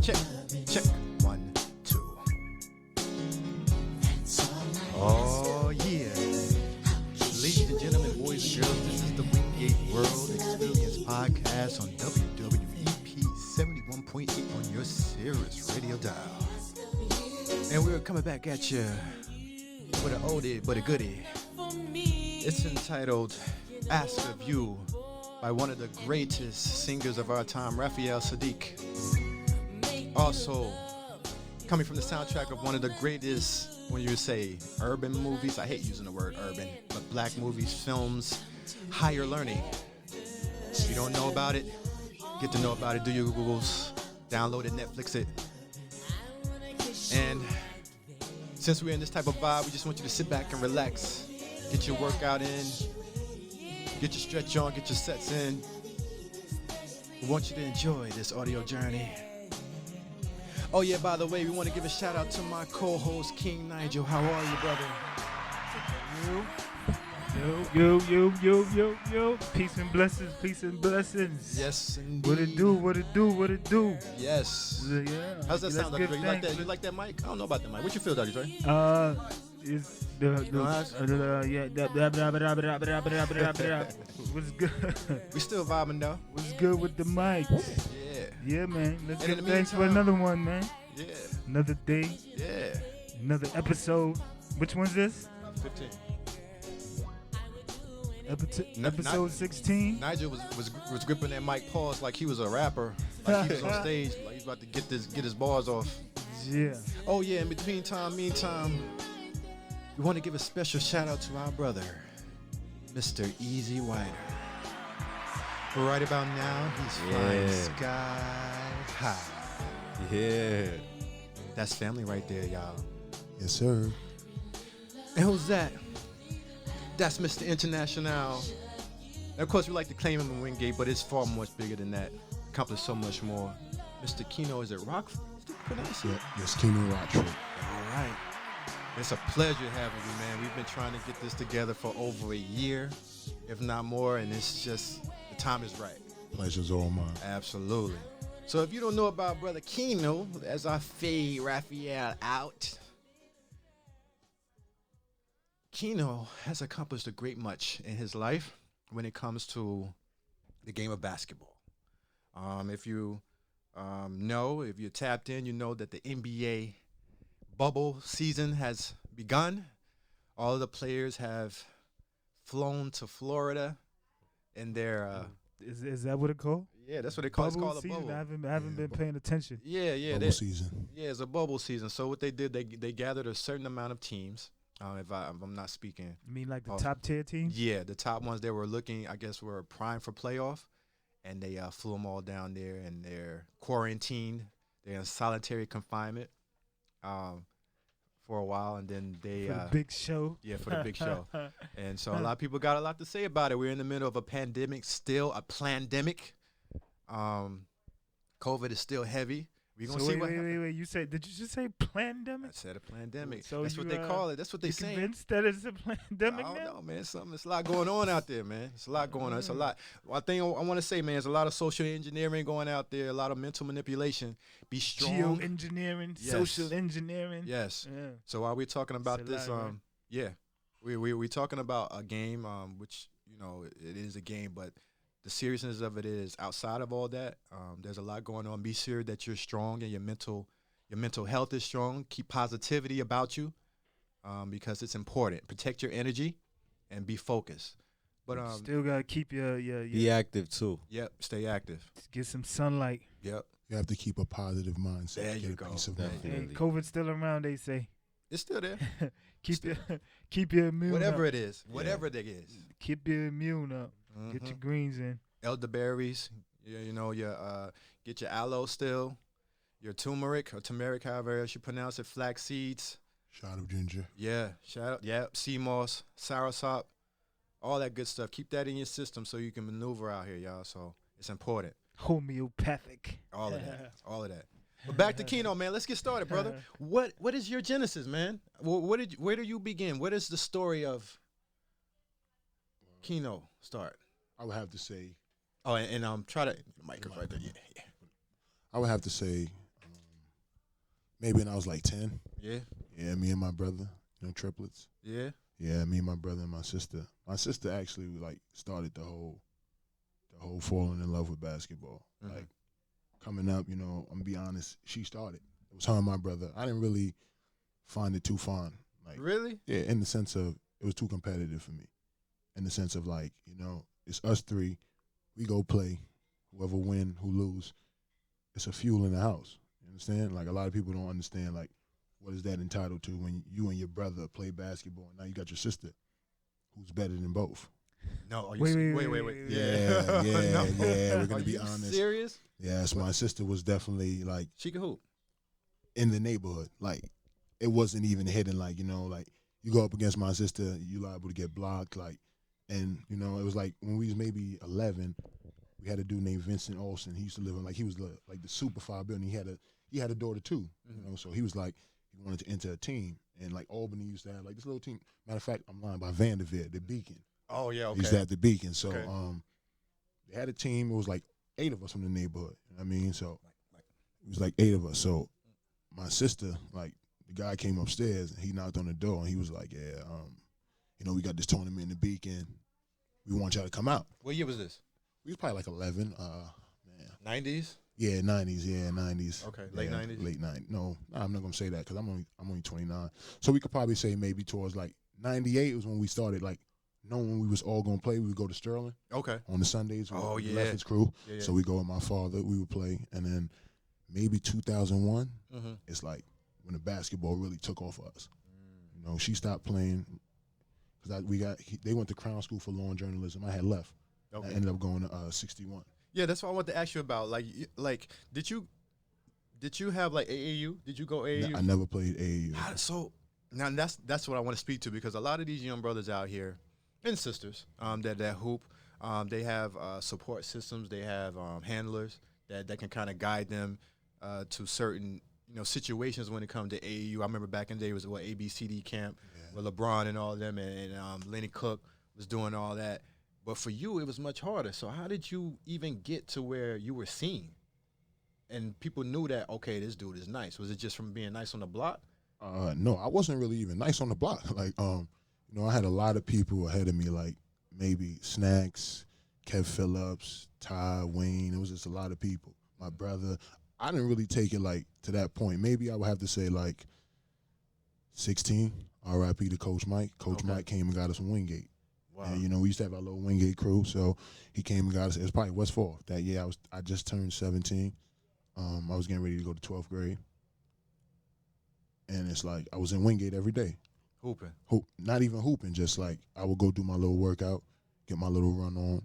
Check. 1, 2. Oh, yeah. Ladies and gentlemen, boys and girls, this is the Wingate World Experience Podcast on WWEP 71.8 on your Sirius radio dial. And we're coming back at you with an oldie but a goodie. It's entitled Ask of You by one of the greatest singers of our time, Raphael Saadiq. Also, coming from the soundtrack of one of the greatest, when you say urban movies, I hate using the word urban, but black movies, films, Higher Learning. If you don't know about it, get to know about it, do your Googles, download it, Netflix it. And since we're in this type of vibe, we just want you to sit back and relax, get your workout in, get your stretch on, get your sets in. We want you to enjoy this audio journey. Oh yeah, by the way, we want to give a shout out to my co-host, King Nigel. How are you, brother? Yo. Peace and blessings. Yes, indeed. What it do? Yes. Yeah. How's that sound, Dr. Dre? You like that mic? I don't know about the mic. What you feel, Dr. Dre? It's what's good? We still vibing though. What's good with the mic? Yeah, man. Let's give thanks for another one, man. Yeah. Another day. Yeah. Another episode. Which one's this? 15. Episode 16. Nigel was gripping that mic pause like he was a rapper, like he was on stage, like he's about to get his bars off. Yeah. Oh yeah. In meantime, we want to give a special shout out to our brother, Mr. Easy Wider. Right about now, he's flying sky high. Yeah. That's family right there, y'all. Yes, sir. And who's that? That's Mr. International. And of course, we like to claim him in Wingate, but it's far much bigger than that. Accomplished so much more. Mr. Kinu, is it Rochford? Is it pronounced? Yeah, yes, Kinu Rochford. All right. It's a pleasure having you, man. We've been trying to get this together for over a year, if not more, and it's just, the time is right. Pleasure's all mine. Absolutely. So if you don't know about Brother Kinu, as I fade Raphael out, Kinu has accomplished a great much in his life when it comes to the game of basketball. If you know, if you're tapped in, you know that the NBA bubble season has begun. All of the players have flown to Florida in their is that what it called? Yeah, that's what they call. It's called a season. bubble. I haven't been paying attention. Yeah. Bubble season. Yeah, it's a bubble season. So what they did, they gathered a certain amount of teams. If I'm not speaking. You mean like the top tier teams? Yeah, the top ones they were looking, I guess, were primed for playoff, and they flew them all down there, and they're quarantined. They're in solitary confinement for a while, and then they for the big show. Yeah, for the big show. And so a lot of people got a lot to say about it. We're in the middle of a pandemic, still a pandemic. COVID is still heavy. We're gonna see what happens. Wait. You said? Did you just say pandemic? I said a pandemic. So that's what they call it. That's what they say. Convinced that it's a pandemic I don't now? know, man. It's a lot going on out there, man. It's a lot going on. It's a lot. One thing I want to say, man, there's a lot of social engineering going out there. A lot of mental manipulation. Be strong. Geoengineering, Yes. social engineering. Yes. Yeah. So while we're talking about It's a this, lot, right? yeah, we're talking about a game, which it is a game, but the seriousness of it is outside of all that. There's a lot going on. Be sure that you're strong and your mental health is strong. Keep positivity about you, because it's important. Protect your energy, and be focused. But still gotta keep your be active too. Yep, stay active. get some sunlight. Yep, You have to keep a positive mindset. There to you get go. a peace of Definitely. mind. And COVID's still around, they say. it's still there. keep your immune Whatever up. it is, whatever it is. Keep your immune up. Get your Mhm. greens in. Elderberries. Yeah, your get your aloe still, your turmeric, however else you pronounce it, flax seeds. Shot of ginger. Yeah, sea moss, soursop, all that good stuff. Keep that in your system so you can maneuver out here, y'all. So it's important. Homeopathic. All of that. But back to Kinu, man. Let's get started, brother. What is your genesis, man? Where do you begin? What is the story of Kinu start? I would have to say. Oh, and try to the mic is right there. Yeah. I would have to say, maybe when I was like 10. Yeah. Yeah, me and my brother, triplets. Yeah. Yeah, me and my brother and my sister. My sister actually started the whole falling in love with basketball. Mhm. Like coming up, I'm gonna be honest, she started. It was her and my brother. I didn't really find it too fun. Like Really? yeah, in the sense of it was too competitive for me. In the sense of it's us three, we go play. Whoever win, who lose, it's a fuel in the house. You understand? Like a lot of people don't understand what is that entitled to when you and your brother play basketball and now you got your sister who's better than both. No. Are you Wait. Yeah, No. we're gonna Are be you honest. serious? Yes, my sister was definitely She can hoop. in the neighborhood. Like it wasn't even hidden. Like you go up against my sister, you liable to get blocked. And it was like when we was maybe 11, we had a dude named Vincent Olsen. He used to live in he was the super far building. He had a daughter too. So he was he wanted to enter a team, and Albany used to have this little team. Matter of fact, I'm lying, by Vanderveer, the Beacon. Oh yeah, okay. He used to have the Beacon. So Okay. they had a team. It was 8 of us from the neighborhood. You know what I mean? So it was 8 of us. So my sister, the guy came upstairs and he knocked on the door and he was like, yeah, we got this tournament in the Beacon. We want y'all to come out. What year was this? We was probably 11. 90s. Yeah, 90s. Yeah, 90s. Okay, late Yeah, 90s? Late 90s. No, I'm not gonna say that because I'm only 29. So we could probably say maybe towards 98 was when we started knowing when we was all gonna play. We would go to Sterling Okay. on the Sundays. Oh, with yeah. Lefford's crew. Yeah. So we go with my father. We would play, and then maybe 2001. Mm-hmm. It's when the basketball really took off for us. She stopped playing because they went to Crown School for Law and Journalism. I had left. Okay. I ended up going to 61. Yeah, that's what I wanted to ask you about. Did you have AAU? Did you go AAU? I never played AAU. So now that's what I want to speak to, because a lot of these young brothers out here and sisters that hoop, they have support systems. They have handlers that can kind of guide them to certain situations when it comes to AAU. I remember back in the day it was ABCD camp with LeBron and all of them, and Lenny Cook was doing all that. But for you, it was much harder. So how did you even get to where you were seen and people knew that, okay, this dude is nice? Was it just from being nice on the block? No, I wasn't really even nice on the block. I had a lot of people ahead of me, maybe Snacks, Kev Phillips, Ty, Wayne. It was just a lot of people. My brother. I didn't really take it to that point. Maybe I would have to say 16. R.I.P. to Coach Mike. Coach Mike came and got us from Wingate. Wow. And, you know, we used to have our little Wingate crew. So he came and got us. It was probably West 4th. That year I just turned 17. I was getting ready to go to 12th grade. And it's like I was in Wingate every day. Hooping. Not even hooping, just like I would go do my little workout, get my little run on.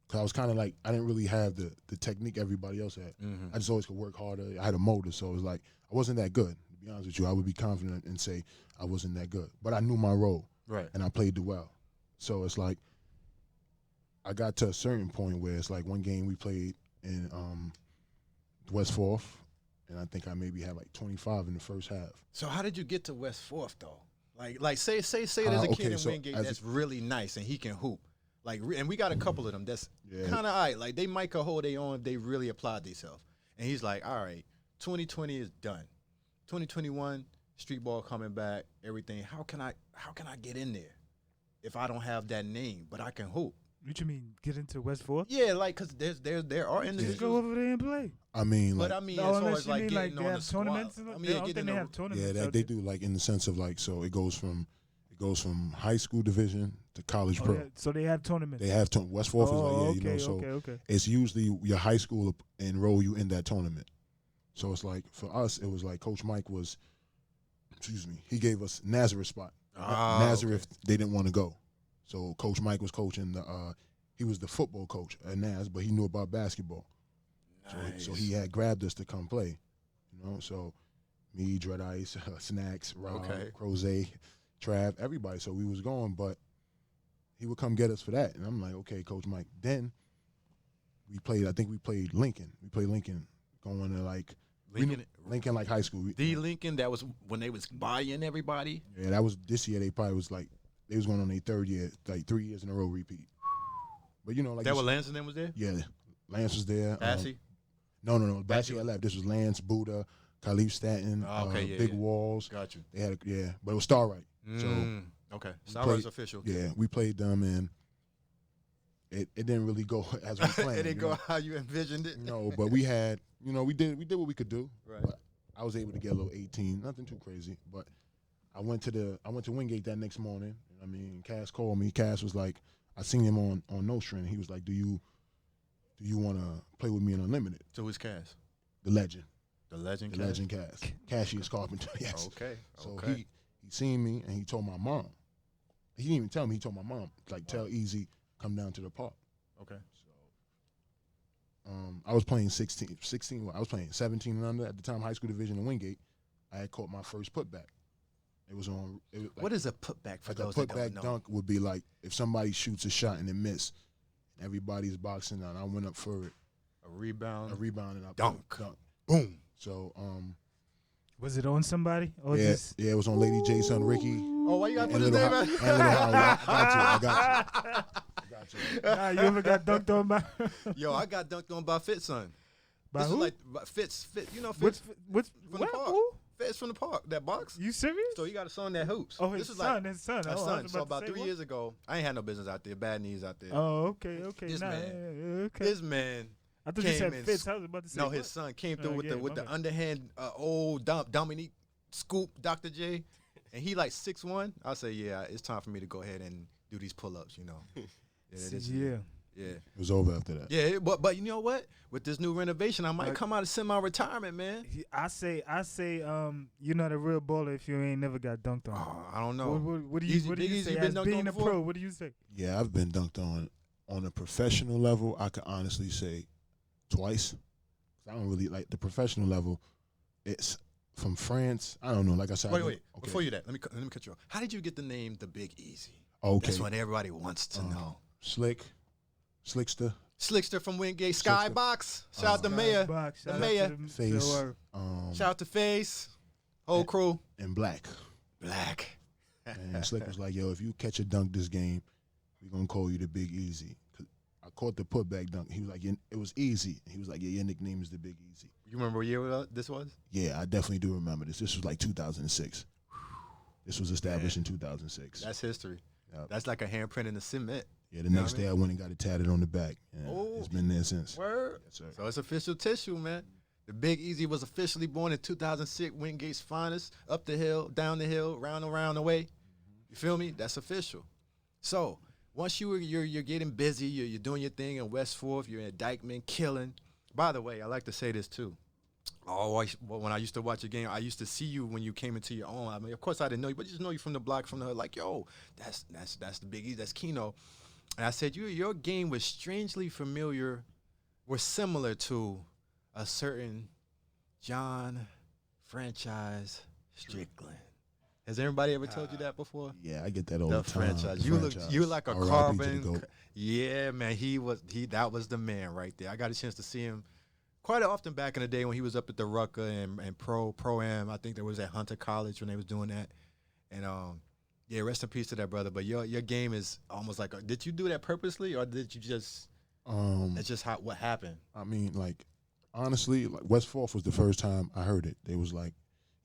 Cause I was kind of like, I didn't really have the technique everybody else had. Mm-hmm. I just always could work harder. I had a motor, so it was like, I wasn't that good. To be honest with you, I would be confident and say I wasn't that good. But I knew my role. Right. And I played it well. So it's like, I got to a certain point where it's like one game we played in West 4th, and I think I maybe had like 25 in the first half. So how did you get to West 4th, though? Like say there's a kid in Wingate that's really nice and he can hoop. Like, and we got a couple of them that's kind of all right. Like, they might could hold their own if they really applied themselves. And he's like, all right, 2020 is done. 2021, street ball coming back, everything. How can I get in there if I don't have that name, but I can hoop? What you mean, get into West 4th? Yeah, like, because there are individuals. Just go over there and play. I mean, like, But I mean, No, as far unless as you like mean getting like they on the have squad. tournaments. I I mean, don't think they have tournaments. yeah, out they there. do, like, in the sense of like, so it goes from high school division to college Oh, pro. yeah, so they have tournaments. They have West 4th is like, yeah, you know, so okay. it's usually your high school enroll you in that tournament. So it's like, for us, it was like Coach Mike was, he gave us Nazareth spot. Nazareth, they didn't want to go. So Coach Mike was coaching he was the football coach at Naz, but he knew about basketball. Nice. So he had grabbed us to come play, you know. So me, Dread Ice, Snacks, Rob, Crozet, Trav, everybody. So we was going, but he would come get us for that. And I'm like, okay, Coach Mike. Then we played Lincoln. We played Lincoln going to like Lincoln like high school. Lincoln, that was when they was buying everybody. Yeah, that was this year. They probably was like, they was going on their third year, like 3 years in a row repeat. But you know, like that was Lance and them was there? Yeah, Lance was there. Bassie? No. Bassie had left. This was Lance, Buddha, Khalif Stanton, Big Walls. Got you. They had but it was Starlight. So okay, Starlight's official. Yeah, we played them and it didn't really go as we planned. It didn't go how you envisioned it. No, but we had, you know, we did what we could do. Right. But I was able to get a little 18, nothing too crazy. But I went to Wingate that next morning. I mean, Cass called me. Cass was like, I seen him on Nostrand. He was like, do you want to play with me in Unlimited? So who's Cass? The legend. The legend. The legend Cass. Cassius Carpenter. Yes. Okay. So he seen me and he told my mom. He didn't even tell me. He told my mom, like, tell Easy come down to the park. Okay. So I was playing 16. I was playing 17 and under at the time, high school division in Wingate. I had caught my first putback. It was on. What is a putback for like those a that don't putback know? dunk would be like if somebody shoots a shot and it missed, and everybody's boxing out. I went up for it. A rebound, and I dunk. Boom. So was it on somebody? Or yeah, just... it was on Lady J, son Ricky. Oh, why you got to put and his Little name out? And Little Howard. I got you. Nah, you ever got dunked on by? Yo, I got dunked on by Fitz, son. By This who? is like Fitz. You know Fitz What's from the park. Who? Fitz from the park. That box. You serious? So he got a son that hoops. Oh, his this is son. Like, his son. his Oh, I son. was So about about to say, 3 what? years ago, I ain't had no business out there. Bad knees out there. Oh, okay. This Nah, man. okay. This man. I thought you came said in- Fitz. I was about to say. No, what? his son came through with yeah, the my underhand old Dominique scoop, Dr. J, and he like 6'1". I say, yeah, it's time for me to go ahead and do these pull-ups. You know. Yeah. Yeah. It was over after that. Yeah, but you know what? With this new renovation, I might come out of semi-retirement, man. I say, you're not a real baller if you ain't never got dunked on. Oh, I don't know. What do you Big Easy say? been As dunked being on a before? pro, what do you say? Yeah, I've been dunked on a professional level. I could honestly say twice. I don't really like the professional level. It's from France. I don't know. Like I said, Wait. Okay. Before you that, let me cut you off. How did you get the name The Big Easy? Okay. That's what everybody wants to know. Slickster. Slickster from Wingate Skybox. Shout out to Mayor. Shout out mayor. to the Face. word. Shout out to Face. Whole crew. And Black. Black. And Slick was like, yo, if you catch a dunk this game, we're going to call you the Big Easy. 'Cause I caught the putback dunk. He was like, it was easy. He was like, yeah, your nickname is the Big Easy. You remember what year this was? Yeah, I definitely do remember this. This was like 2006. This was established in 2006. That's history. Yep. That's like a handprint in the cement. Yeah, the next day I went and got it tatted on the back. Yeah, it's been there since. Word. Yes, sir. So it's official tissue, man. The Big Easy was officially born in 2006, Wingate's finest, up the hill, down the hill, round and round the way. You feel me? That's official. So once you're getting busy, you're doing your thing in West Fourth, you're in Dykeman killing. By the way, I like to say this too. When I used to watch a game, I used to see you when you came into your own. I mean, of course I didn't know you, but just know you from the block, from the hood. Like, yo, that's the Biggie, that's Kinu. And I said, your game was strangely familiar, were similar to a certain John franchise Strickland. Has everybody ever told you that before? Yeah, I get that all the time. Franchise. You like a carbon. Yeah, man. That was the man right there. I got a chance to see him quite often back in the day when he was up at the Rucker and Pro-Am. I think there was at Hunter College when they was doing that. And yeah, rest in peace to that brother. But your game is almost like did you do that purposely or did you just that's just what happened? I mean, like honestly, like West Fourth was the first time I heard it. They was like,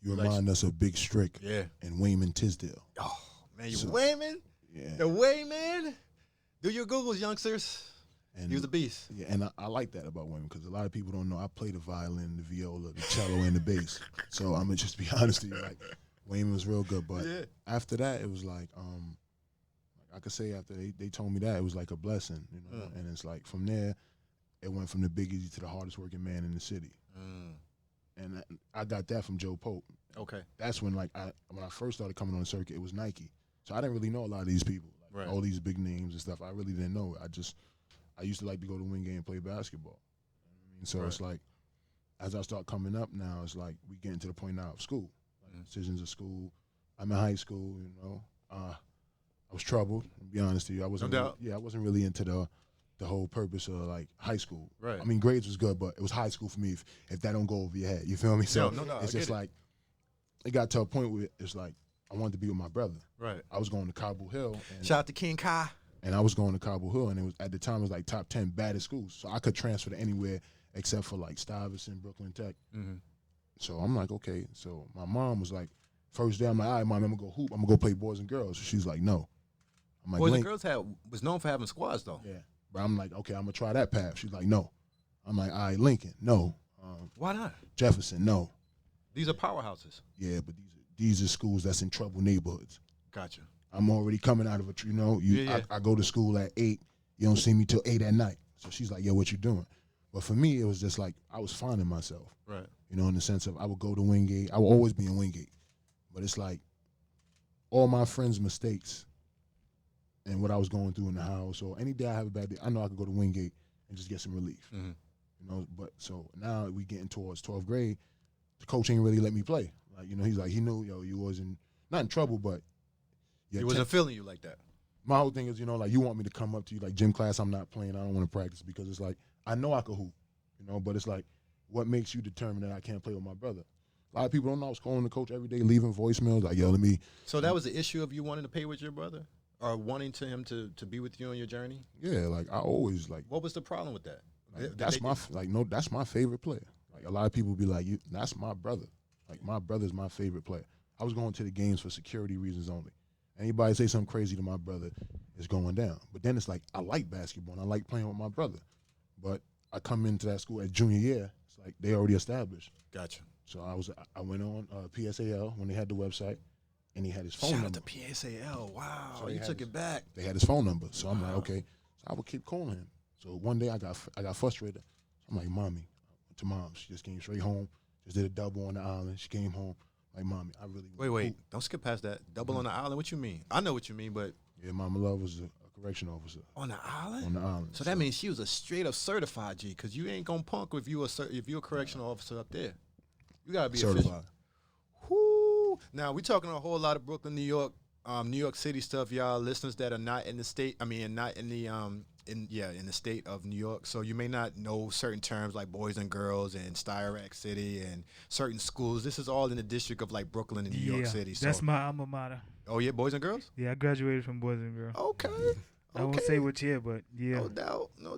you remind us of Big Strick and Wayman Tisdale. Oh man, Wayman? Yeah. The Wayman? Do your Googles, youngsters. And, he was a beast. Yeah, and I like that about Wayman because a lot of people don't know I play the violin, the viola, the cello, and the bass. So I'm gonna just be honest with you, like Wayman was real good. But after that, it was like I could say after they told me that, it was like a blessing, you know. And it's like from there, it went from the Big Easy to the hardest working man in the city. And I got that from Joe Pope. Okay. That's when when I first started coming on the circuit, it was Nike. So I didn't really know a lot of these people, like all these big names and stuff. I really didn't know. I used to like to go to Wingate and play basketball. You know what I mean? So it's like, as I start coming up now, it's like we getting to the point now of school. Like decisions of school. I'm in high school, you know. I was troubled, to be honest with you. I wasn't I wasn't really into the whole purpose of like high school. Right. I mean, grades was good, but it was high school for me if that don't go over your head. You feel me? So it's just like it got to a point where it's like I wanted to be with my brother. Right. I was going to Cobble Hill. Shout out to King Kai. And I was going to Cobble Hill, and it was at the time it was like top 10 baddest schools. So I could transfer to anywhere except for like Stuyvesant, Brooklyn Tech. So I'm like, okay. So my mom was like, first day I'm like, all right, mom, I'm gonna go hoop. I'm gonna go play boys and girls. So she's like, no. I'm like, boys and girls was known for having squads though. Yeah. But I'm like, okay, I'm gonna try that path. She's like, no. I'm like, all right, Lincoln, no. Why not? Jefferson, no. These are powerhouses. Yeah, but these are schools that's in trouble neighborhoods. Gotcha. I'm already coming out of it, you know. I go to school at 8. You don't see me till 8 at night. So she's like, yo, what you doing? But for me, it was just like I was finding myself. Right. You know, in the sense of I would go to Wingate. I would always be in Wingate. But it's like all my friends' mistakes and what I was going through in the house, or any day I have a bad day, I know I could go to Wingate and just get some relief. You know, but so now we getting towards 12th grade, the coach ain't really let me play. Like, you know, he's like, he knew, yo, you wasn't, not in trouble, but he wasn't feeling you like that. My whole thing is, you know, like you want me to come up to you, like gym class, I'm not playing, I don't want to practice because it's like, I know I could hoop, you know, but it's like, what makes you determine that I can't play with my brother? A lot of people don't know I was calling the coach every day, leaving voicemails, like, yo, let me. So that was the issue of you wanting to play with your brother? Or wanting him to be with you on your journey? Yeah, like I always like. What was the problem with that? Like, that's my favorite player. Like a lot of people be like, that's my brother. Like my brother's my favorite player. I was going to the games for security reasons only. Anybody say something crazy to my brother, it's going down. But then it's like, I like basketball and I like playing with my brother. But I come into that school at junior year, it's like they already established. Gotcha. So I went on PSAL when they had the website, and he had his phone number. Shout out to PSAL. Wow, so you took it back. They had his phone number. So I'm like, okay. So I would keep calling him. So one day I got frustrated. I'm like, mommy, to mom. She just came straight home. Just did a double on the island. She came home. Like, mommy, I really Wait. Don't skip past that. Double on the island? What you mean? I know what you mean, but. Yeah, Mama Love was a correction officer. On the island? On the island. So that means she was a straight up certified G, because you ain't going to punk if you a correctional officer up there. You got to be certified. Whoo. Now, we talking a whole lot of Brooklyn, New York City stuff, y'all listeners that are not in the state, not in the in the state of New York. So you may not know certain terms like Boys and Girls and Styrac City and certain schools. This is all in the district of like Brooklyn and New York City. So that's my alma mater. Oh yeah, Boys and Girls? Yeah, I graduated from Boys and Girls. Okay. I won't say which year, but yeah. No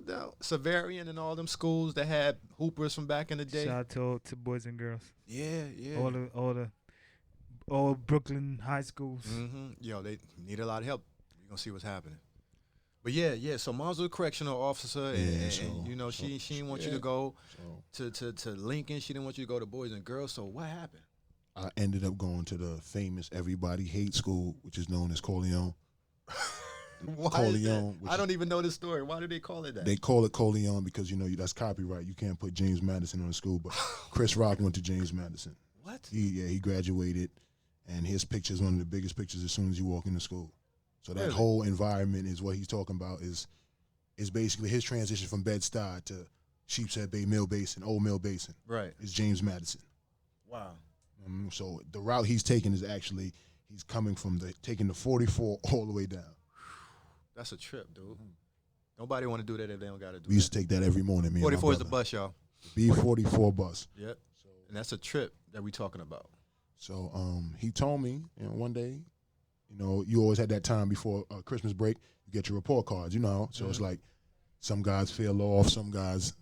doubt. Severian and all them schools that had hoopers from back in the day. Shout out to Boys and Girls. Yeah. All Brooklyn high schools. Yo, they need a lot of help. You're going to see what's happening. But yeah. So mom's was a correctional officer, and you know, she didn't want you to go to Lincoln. She didn't want you to go to Boys and Girls. So what happened? I ended up going to the famous Everybody Hate School, which is known as Corleone. Corleone. I don't even know this story. Why do they call it that? They call it Corleone because, you know, that's copyright. You can't put James Madison on the school. But Chris Rock went to James Madison. What? He graduated, and his picture is one of the biggest pictures as soon as you walk into school. So that Really? whole environment is what he's talking about is basically his transition from Bed-Stuy to Sheepshead Bay, Mill Basin, Old Mill Basin. Right. Is James Madison. Wow. So the route he's taking is actually he's coming from taking the 44 all the way down. That's a trip, dude. Nobody want to do that if they don't got to do We used to take that every morning. Me 44 and is the bus, y'all. B44 bus. Yep. And that's a trip that we talking about. So he told me, you know, one day, you know, you always had that time before Christmas break, you get your report cards, you know. So it's like some guys fail off, some guys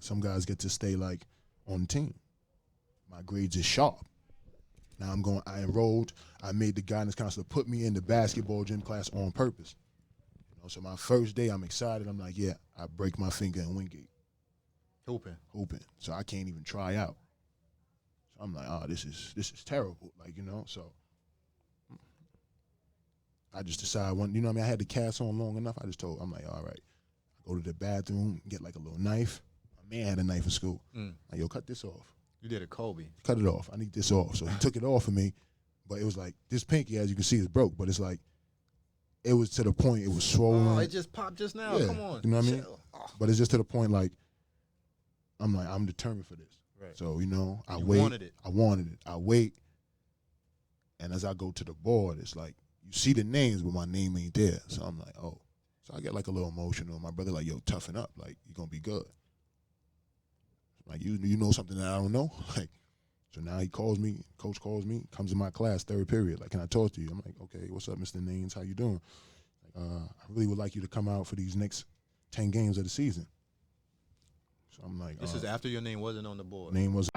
get to stay like on the team. My grades is sharp. Now I enrolled. I made the guidance counselor put me in the basketball gym class on purpose. You know, so my first day, I'm excited. I'm like, yeah, I break my finger in Wingate. Hooping. So I can't even try out. So I'm like, oh, this is terrible. Like, you know, so I just decided you know what I mean? I had the cast on long enough. I'm like, all right. I go to the bathroom, get like a little knife. My man had a knife in school. Like, yo, cut this off. You did a Kobe. Cut it off. I need this off. So he took it off of me, but it was like, this pinky, as you can see, is broke, but it's like, it was to the point it was swollen. Oh, it just popped just now. Yeah, Come on. you know what I mean? Oh. But it's just to the point, like, I'm determined for this. Right. So, you know, I wanted it. I wanted it. I wait. And as I go to the board, it's like, you see the names, but my name ain't there. So I'm like, oh. So I get like a little emotional. My brother like, yo, toughen up. Like, you're going to be good. Like, you know something that I don't know? Like, so now he calls me, coach calls me, comes in my class, third period. Like, can I talk to you? I'm like, okay, what's up, Mr. Naines? How you doing? Like, I really would like you to come out for these next 10 games of the season. So I'm like, this is after your name wasn't on the board. Name was